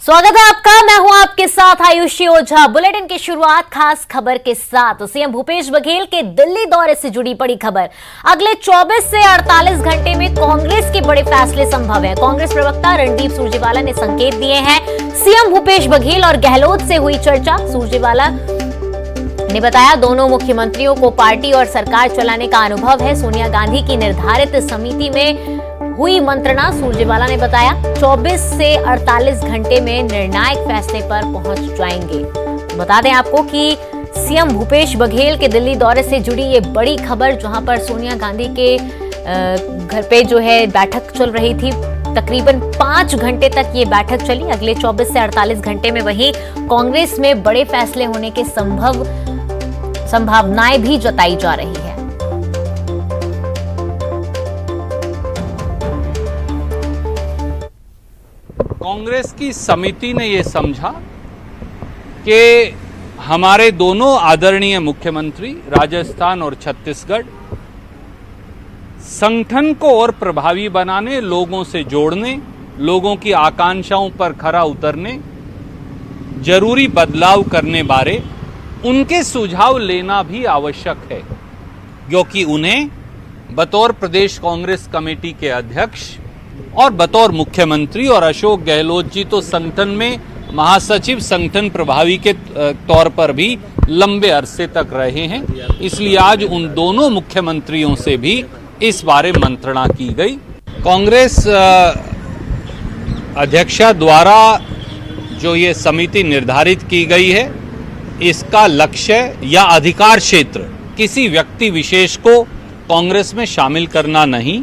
स्वागत है आपका। मैं हूं आपके साथ आयुषी ओझा। बुलेटिन की शुरुआत खास खबर के साथ। सीएम भूपेश बघेल के दिल्ली दौरे से जुड़ी बड़ी खबर। अगले 24 से 48 घंटे में कांग्रेस के बड़े फैसले संभव है। कांग्रेस प्रवक्ता रणदीप सुरजेवाला ने संकेत दिए हैं। सीएम भूपेश बघेल और गहलोत से हुई चर्चा। सुरजेवाला ने बताया दोनों मुख्यमंत्रियों को पार्टी और सरकार चलाने का अनुभव है। सोनिया गांधी की निर्धारित समिति में हुई मंत्रणा। सुरजेवाला ने बताया 24 से 48 घंटे में निर्णायक फैसले पर पहुंच जाएंगे। बता दें आपको कि सीएम भूपेश बघेल के दिल्ली दौरे से जुड़ी ये बड़ी खबर, जहां पर सोनिया गांधी के घर पे जो है बैठक चल रही थी। तकरीबन 5 घंटे तक ये बैठक चली। अगले 24 से 48 घंटे में वहीं कांग्रेस में बड़े फैसले होने के संभावनाएं भी जताई जा रही है। कांग्रेस की समिति ने यह समझा कि हमारे दोनों आदरणीय मुख्यमंत्री राजस्थान और छत्तीसगढ़ संगठन को और प्रभावी बनाने, लोगों से जोड़ने, लोगों की आकांक्षाओं पर खरा उतरने, जरूरी बदलाव करने बारे उनके सुझाव लेना भी आवश्यक है, क्योंकि उन्हें बतौर प्रदेश कांग्रेस कमेटी के अध्यक्ष और बतौर मुख्यमंत्री, और अशोक गहलोत जी तो संगठन में महासचिव, संगठन प्रभावी के तौर पर भी लंबे अरसे तक रहे हैं। इसलिए आज उन दोनों मुख्यमंत्रियों से भी इस बारे मंत्रणा की गई। कांग्रेस अध्यक्षा द्वारा जो ये समिति निर्धारित की गई है, इसका लक्ष्य या अधिकार क्षेत्र किसी व्यक्ति विशेष को कांग्रेस में शामिल करना नहीं।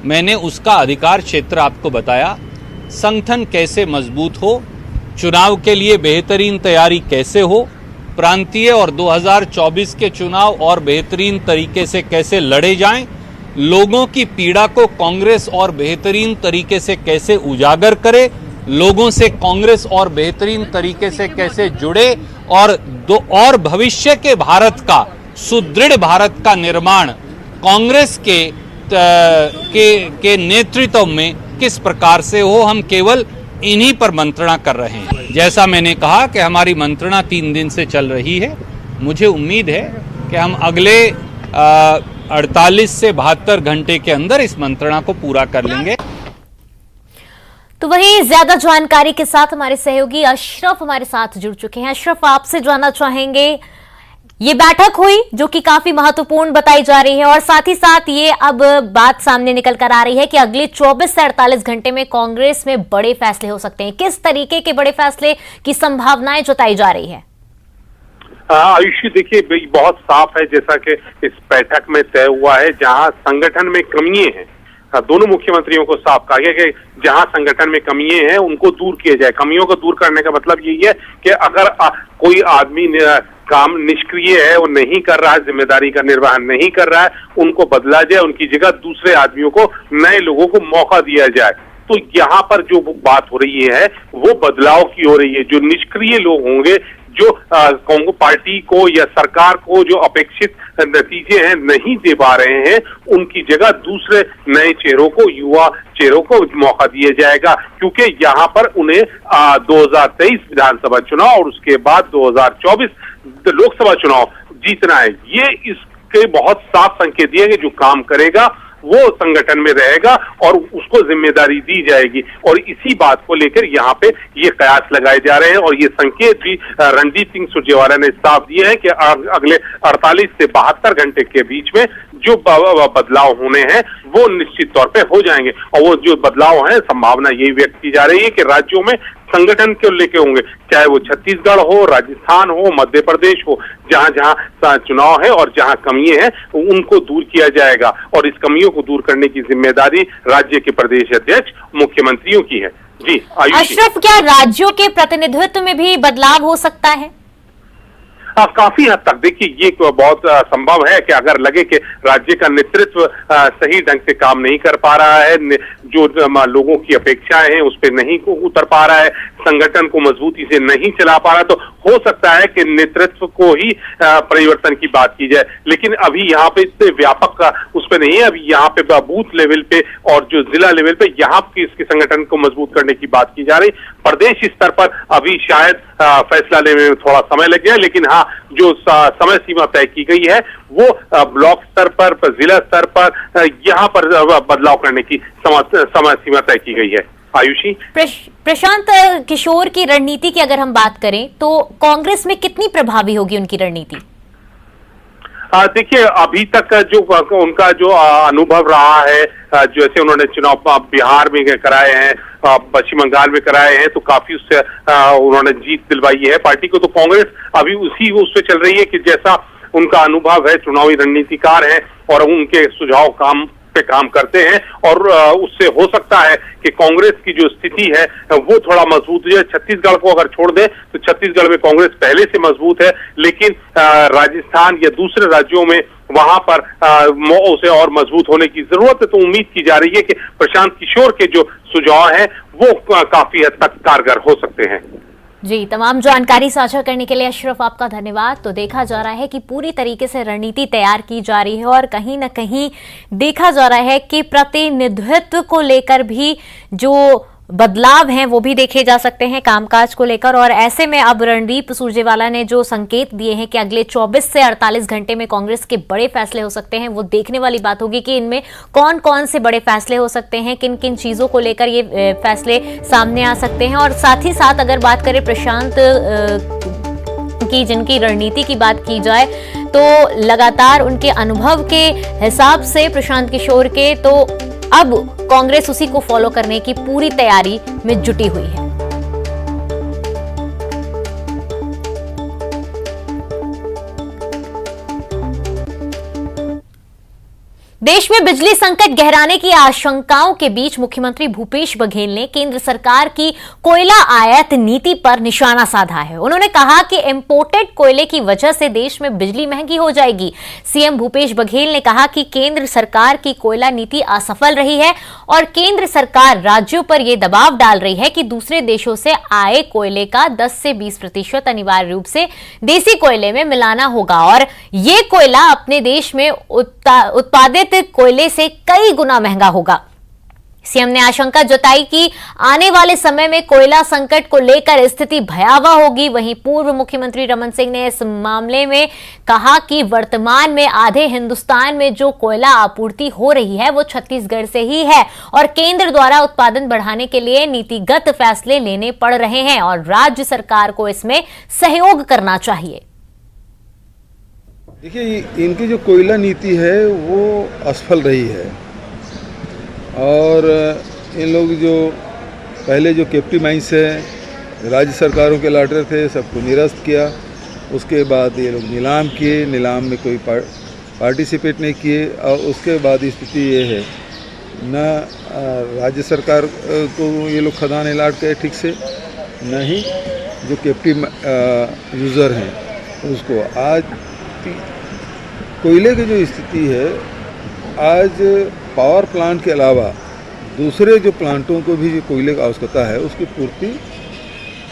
मैंने उसका अधिकार क्षेत्र आपको बताया। संगठन कैसे मजबूत हो, चुनाव के लिए बेहतरीन तैयारी कैसे हो, प्रांतीय और 2024 के चुनाव और बेहतरीन तरीके से कैसे लड़े जाएं, लोगों की पीड़ा को कांग्रेस और बेहतरीन तरीके से कैसे उजागर करे, लोगों से कांग्रेस और बेहतरीन तरीके से कैसे जुड़े, और भविष्य के भारत का, सुदृढ़ भारत का निर्माण कांग्रेस के नेतृत्व में किस प्रकार से हो, हम केवल इन्हीं पर मंत्रणा कर रहे हैं। जैसा मैंने कहा कि हमारी मंत्रणा 3 दिन से चल रही है। मुझे उम्मीद है कि हम अगले 48 से 72 घंटे के अंदर इस मंत्रणा को पूरा कर लेंगे। तो वहीं ज्यादा जानकारी के साथ हमारे सहयोगी अशरफ हमारे साथ जुड़ चुके हैं। अशरफ, आपसे जानना चाहेंगे, ये बैठक हुई जो कि काफी महत्वपूर्ण बताई जा रही है, और साथ ही साथ ये अब बात सामने निकल कर आ रही है कि अगले 24 से 48 घंटे में कांग्रेस में बड़े फैसले हो सकते हैं। किस तरीके के बड़े फैसले की संभावनाएं जताई जा रही है? आयुषी, देखिए बहुत साफ है जैसा कि इस बैठक में तय हुआ है। जहां संगठन में कमियां हैं, दोनों मुख्यमंत्रियों को साफ कहा गया कि जहां संगठन में कमियां हैं उनको दूर किया जाए। कमियों को दूर करने का मतलब यही है कि अगर कोई आदमी काम निष्क्रिय है, वो नहीं कर रहा है, जिम्मेदारी का निर्वहन नहीं कर रहा है, उनको बदला जाए, उनकी जगह दूसरे आदमियों को, नए लोगों को मौका दिया जाए। तो यहाँ पर जो बात हो रही है वो बदलाव की हो रही है। जो निष्क्रिय लोग होंगे, जो कांग्रेस पार्टी को या सरकार को जो अपेक्षित नतीजे हैं नहीं दे पा रहे हैं, उनकी जगह दूसरे नए चेहरों को, युवा चेहरों को मौका दिया जाएगा। क्योंकि यहाँ पर उन्हें 2023 विधानसभा चुनाव और उसके बाद 2024 लोकसभा चुनाव जीतना है। ये इसके बहुत साफ संकेत दिए कि जो काम करेगा वो संगठन में रहेगा और उसको जिम्मेदारी दी जाएगी। और इसी बात को लेकर यहाँ पे ये कयास लगाए जा रहे हैं, और ये संकेत भी रणदीप सिंह सुरजेवाला ने साफ दिए हैं कि अगले 48 से 72 घंटे के बीच में जो बदलाव होने हैं वो निश्चित तौर पे हो जाएंगे। और वो जो बदलाव है, संभावना यही व्यक्त की जा रही है कि राज्यों में संगठन के लेके होंगे, चाहे वो छत्तीसगढ़ हो, राजस्थान हो, मध्य प्रदेश हो, जहां जहां चुनाव है और जहां कमियां हैं उनको दूर किया जाएगा। और इस कमियों को दूर करने की जिम्मेदारी राज्य के प्रदेश अध्यक्ष, मुख्यमंत्रियों की है। जी आयुषी। अशरफ, क्या राज्यों के प्रतिनिधित्व में भी बदलाव हो सकता है? काफी हद तक देखिए ये बहुत संभव है कि अगर लगे कि राज्य का नेतृत्व सही ढंग से काम नहीं कर पा रहा है, जो लोगों की अपेक्षाएं हैं उस पर नहीं उतर पा रहा है, संगठन को मजबूती से नहीं चला पा रहा, तो हो सकता है कि नेतृत्व को ही परिवर्तन की बात की जाए। लेकिन अभी यहाँ पे इतने व्यापक उस पर नहीं है, अभी यहाँ पे बूथ लेवल पे और जो जिला लेवल पे यहाँ की इसके संगठन को मजबूत करने की बात की जा रही। प्रदेश स्तर पर अभी शायद फैसला लेने में थोड़ा समय लग गया, लेकिन हाँ जो समय सीमा तय की गई है वो ब्लॉक स्तर पर, जिला स्तर पर यहाँ पर बदलाव करने की समय सीमा तय की गई है। आयुषी, प्रशांत किशोर की रणनीति की अगर हम बात करें तो कांग्रेस में कितनी प्रभावी होगी उनकी रणनीति? देखिए अभी तक जो उनका जो अनुभव रहा है, जैसे उन्होंने चुनाव बिहार में कराए हैं, पश्चिम बंगाल में कराए हैं, तो काफी उससे उन्होंने जीत दिलवाई है पार्टी को। तो कांग्रेस अभी उसी उससे चल रही है कि जैसा उनका अनुभव है, चुनावी रणनीतिकार है और उनके सुझाव काम करते हैं, और उससे हो सकता है कि कांग्रेस की जो स्थिति है वो थोड़ा मजबूत हो जाए। छत्तीसगढ़ को अगर छोड़ दें तो छत्तीसगढ़ में कांग्रेस पहले से मजबूत है, लेकिन राजस्थान या दूसरे राज्यों में वहां पर उसे और मजबूत होने की जरूरत है। तो उम्मीद की जा रही है कि प्रशांत किशोर के जो सुझाव हैं वो काफी हद तक कारगर हो सकते हैं। जी, तमाम जानकारी साझा करने के लिए अशरफ आपका धन्यवाद। तो देखा जा रहा है कि पूरी तरीके से रणनीति तैयार की जा रही है और कहीं ना कहीं देखा जा रहा है कि प्रतिनिधित्व को लेकर भी जो बदलाव हैं वो भी देखे जा सकते हैं कामकाज को लेकर। और ऐसे में अब रणदीप सुरजेवाला ने जो संकेत दिए हैं कि अगले 24 से 48 घंटे में कांग्रेस के बड़े फैसले हो सकते हैं, वो देखने वाली बात होगी कि इनमें कौन कौन से बड़े फैसले हो सकते हैं, किन किन चीजों को लेकर ये फैसले सामने आ सकते हैं। और साथ ही साथ अगर बात करें प्रशांत की, जिनकी रणनीति की बात की जाए तो लगातार उनके अनुभव के हिसाब से प्रशांत किशोर के, तो अब कांग्रेस उसी को फॉलो करने की पूरी तैयारी में जुटी हुई है। देश में बिजली संकट गहराने की आशंकाओं के बीच मुख्यमंत्री भूपेश बघेल ने केंद्र सरकार की कोयला आयात नीति पर निशाना साधा है। उन्होंने कहा कि इंपोर्टेड कोयले की वजह से देश में बिजली महंगी हो जाएगी। सीएम भूपेश बघेल ने कहा कि केंद्र सरकार की कोयला नीति असफल रही है और केंद्र सरकार राज्यों पर यह दबाव डाल रही है कि दूसरे देशों से आए कोयले का 10 से 20% अनिवार्य रूप से देसी कोयले में मिलाना होगा और ये कोयला अपने देश में उत्पादित कोयले से कई गुना महंगा होगा। सीएम ने आशंका जताई कि आने वाले समय में कोयला संकट को लेकर स्थिति भयावह होगी। वहीं पूर्व मुख्यमंत्री रमन सिंह ने इस मामले में कहा कि वर्तमान में आधे हिंदुस्तान में जो कोयला आपूर्ति हो रही है वो छत्तीसगढ़ से ही है और केंद्र द्वारा उत्पादन बढ़ाने के लिए नीतिगत फैसले लेने पड़ रहे हैं और राज्य सरकार को इसमें सहयोग करना चाहिए। देखिए, इनकी जो कोयला नीति है वो असफल रही है और इन लोग जो पहले जो कैप्टिव माइंस है राज्य सरकारों के लाटे थे, सबको निरस्त किया। उसके बाद ये लोग नीलाम किए, नीलाम में कोई पार्टिसिपेट नहीं किए और उसके बाद स्थिति ये है न राज्य सरकार को ये लोग खदान अलाट करे ठीक से, न ही जो कैप्टिव यूज़र हैं उसको। आज कोयले की जो स्थिति है, आज पावर प्लांट के अलावा दूसरे जो प्लांटों को भी जो कोयले की आवश्यकता है उसकी पूर्ति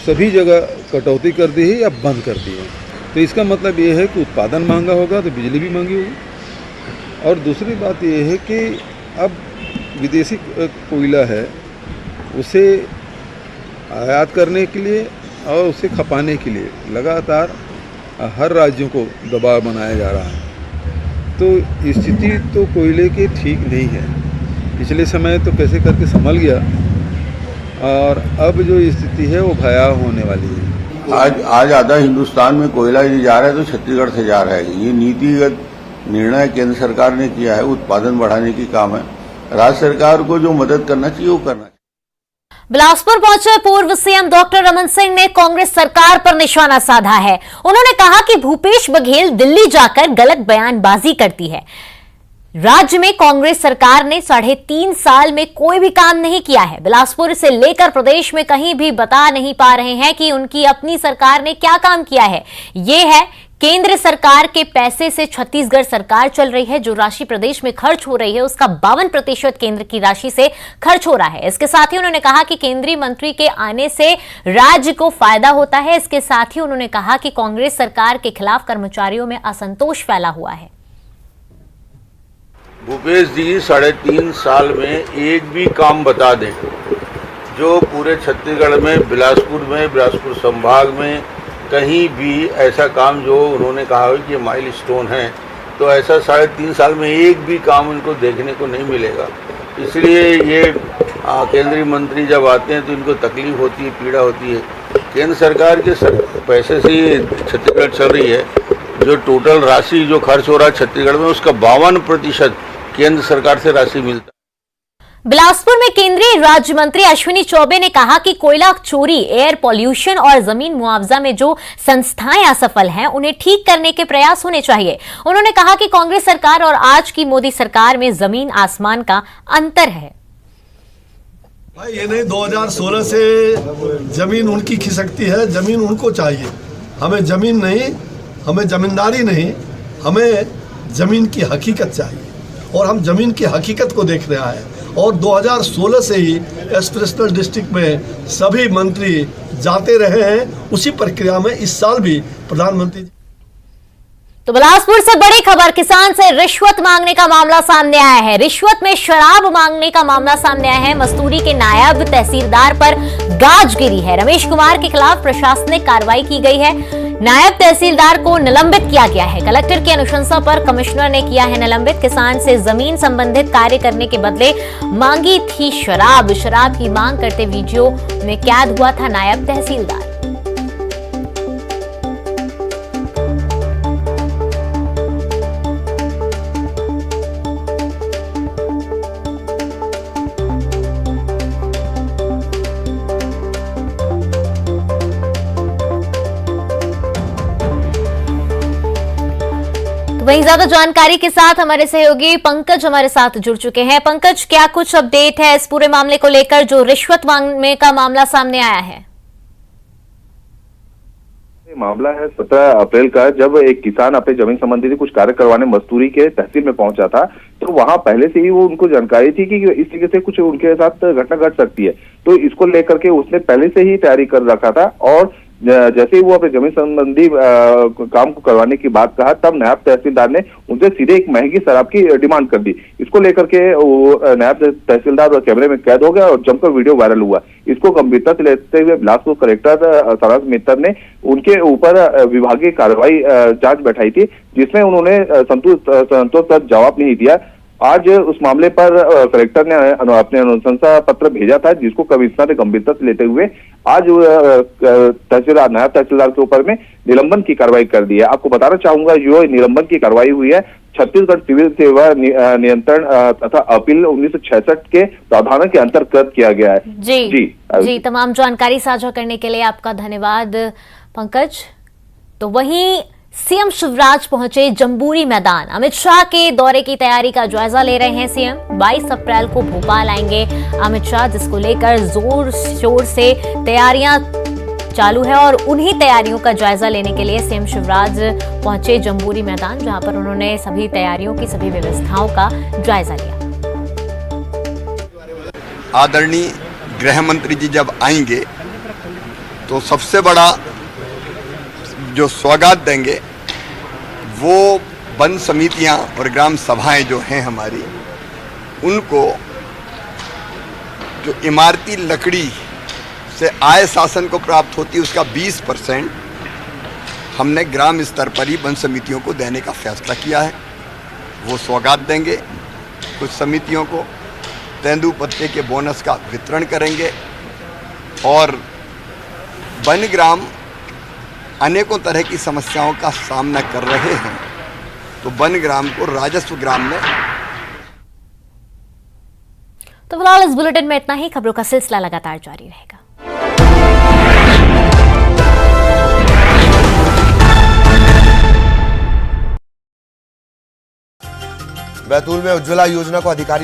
सभी जगह कटौती कर दी है या बंद कर दी है। तो इसका मतलब ये है कि उत्पादन महंगा होगा तो बिजली भी महंगी होगी। और दूसरी बात ये है कि अब विदेशी कोयला है उसे आयात करने के लिए और उसे खपाने के लिए लगातार हर राज्यों को दबाव बनाया जा रहा है। तो स्थिति तो कोयले की ठीक नहीं है। पिछले समय तो कैसे करके संभल गया और अब जो स्थिति है वो भयावह होने वाली है। आज आधा हिंदुस्तान में कोयला यदि जा रहा है तो छत्तीसगढ़ से जा रहा है। ये नीतिगत निर्णय केंद्र सरकार ने किया है, उत्पादन बढ़ाने की काम है। राज्य सरकार को जो मदद करना चाहिए वो करना चाहिए। बिलासपुर पहुंचे पूर्व सीएम डॉक्टर रमन सिंह ने कांग्रेस सरकार पर निशाना साधा है। उन्होंने कहा कि भूपेश बघेल दिल्ली जाकर गलत बयानबाजी करती है। राज्य में कांग्रेस सरकार ने 3.5 साल में कोई भी काम नहीं किया है। बिलासपुर से लेकर प्रदेश में कहीं भी बता नहीं पा रहे हैं कि उनकी अपनी सरकार ने क्या काम किया है। ये है केंद्र सरकार के पैसे से छत्तीसगढ़ सरकार चल रही है। जो राशि प्रदेश में खर्च हो रही है उसका 52% केंद्र की राशि से खर्च हो रहा है। इसके साथ ही उन्होंने कहा कि केंद्रीय मंत्री के आने से राज्य को फायदा होता है। इसके साथ ही उन्होंने कहा कि कांग्रेस सरकार के खिलाफ कर्मचारियों में असंतोष फैला हुआ है। भूपेश जी 3.5 साल में एक भी काम बता दें जो पूरे छत्तीसगढ़ में बिलासपुर संभाग में कहीं भी ऐसा काम जो उन्होंने कहा हो कि माइलस्टोन है, तो ऐसा 3.5 साल में एक भी काम उनको देखने को नहीं मिलेगा। इसलिए ये केंद्रीय मंत्री जब आते हैं तो इनको तकलीफ होती है, पीड़ा होती है। केंद्र सरकार के पैसे से छत्तीसगढ़ चल रही है। जो टोटल राशि जो खर्च हो रहा है छत्तीसगढ़ में उसका 52% केंद्र सरकार से राशि मिलता है। बिलासपुर में केंद्रीय राज्य मंत्री अश्विनी चौबे ने कहा कि कोयला चोरी, एयर पॉल्यूशन और जमीन मुआवजा में जो संस्थाएं असफल हैं उन्हें ठीक करने के प्रयास होने चाहिए। उन्होंने कहा कि कांग्रेस सरकार और आज की मोदी सरकार में जमीन आसमान का अंतर है। भाई ये नहीं 2016 से जमीन उनकी खिसकती है, जमीन उनको चाहिए। हमें जमीन नहीं, हमें जमींदारी नहीं, हमें जमीन की हकीकत चाहिए और हम जमीन की हकीकत को देख रहे हैं। और 2016 से ही एस्पिरेशनल डिस्ट्रिक्ट में सभी मंत्री जाते रहे हैं। उसी प्रक्रिया में इस साल भी प्रधानमंत्री। तो बिलासपुर से बड़ी खबर, किसान से रिश्वत मांगने का मामला सामने आया है। रिश्वत में शराब मांगने का मामला सामने आया है। मस्तूरी के नायब तहसीलदार पर गाज गिरी है। रमेश कुमार के खिलाफ प्रशासनिक कार्रवाई की गई है। नायब तहसीलदार को निलंबित किया गया है। कलेक्टर की अनुशंसा पर कमिश्नर ने किया है निलंबित। किसान से जमीन संबंधित कार्य करने के बदले मांगी थी शराब की मांग करते वीडियो में कैद हुआ था नायब तहसीलदार। वहीं ज्यादा जानकारी के साथ हमारे सहयोगी पंकज हमारे साथ जुड़ चुके हैं। पंकज, क्या कुछ अपडेट है इस पूरे मामले को लेकर जो रिश्वत मांगने का मामला सामने आया है? मामला है 17 अप्रैल का, जब एक किसान अपने जमीन संबंधी कुछ कार्य करवाने मस्तूरी के तहसील में पहुंचा था, तो वहां पहले से ही वो उनको जानकारी थी कि इस तरीके से कुछ उनके साथ घटना घट सकती है। तो इसको लेकर के उसने पहले से ही तैयारी कर रखा था और जैसे ही वो अपने जमीन संबंधी काम को करवाने की बात कहा, तब नायब तहसीलदार ने उनसे सीधे एक महंगी शराब की डिमांड कर दी। इसको लेकर के वो नायब तहसीलदार कैमरे में कैद हो गया और जमकर वीडियो वायरल हुआ। इसको गंभीरता से लेते हुए बिलासपुर कलेक्टर सारांश मित्तर ने उनके ऊपर विभागीय कार्रवाई जांच बैठाई थी, जिसमें उन्होंने संतोषजनक जवाब नहीं दिया। आज उस मामले पर कलेक्टर ने अपने अनुशंसा पत्र भेजा था, जिसको कमिश्नर ने गंभीरता से लेते हुए आज तहसीलदार नायब तहसीलदार के ऊपर में निलंबन की कार्रवाई कर दी है। आपको बताना चाहूंगा जो निलंबन की कार्रवाई हुई है छत्तीसगढ़ सिविल सेवा नियंत्रण तथा अपील 1966 के प्रावधानों के अंतर्गत किया गया है। जी, तमाम जानकारी साझा करने के लिए आपका धन्यवाद पंकज। तो वहीं सीएम शिवराज पहुंचे जंबूरी मैदान। अमित शाह के दौरे की तैयारी का जायजा ले रहे हैं सीएम। 22 अप्रैल को भोपाल आएंगे अमित शाह, जिसको लेकर जोर शोर से तैयारियां चालू है और उन्हीं तैयारियों का जायजा लेने के लिए सीएम शिवराज पहुंचे जंबूरी मैदान, जहां पर उन्होंने सभी तैयारियों की, सभी व्यवस्थाओं का जायजा लिया। आदरणीय गृह मंत्री जी जब आएंगे तो सबसे बड़ा जो स्वागत देंगे वो वन समितियां और ग्राम सभाएं जो हैं हमारी, उनको जो इमारती लकड़ी से आय शासन को प्राप्त होती है उसका 20% हमने ग्राम स्तर पर ही वन समितियों को देने का फैसला किया है। वो सौगात देंगे। कुछ समितियों को तेंदुपत्ते के बोनस का वितरण करेंगे और वन ग्राम अनेकों तरह की समस्याओं का सामना कर रहे हैं, तो वन ग्राम को राजस्व ग्राम में। तो फिलहाल इस बुलेटिन में इतना ही। खबरों का सिलसिला लगातार जारी रहेगा। बैतूल में उज्ज्वला योजना को अधिकारी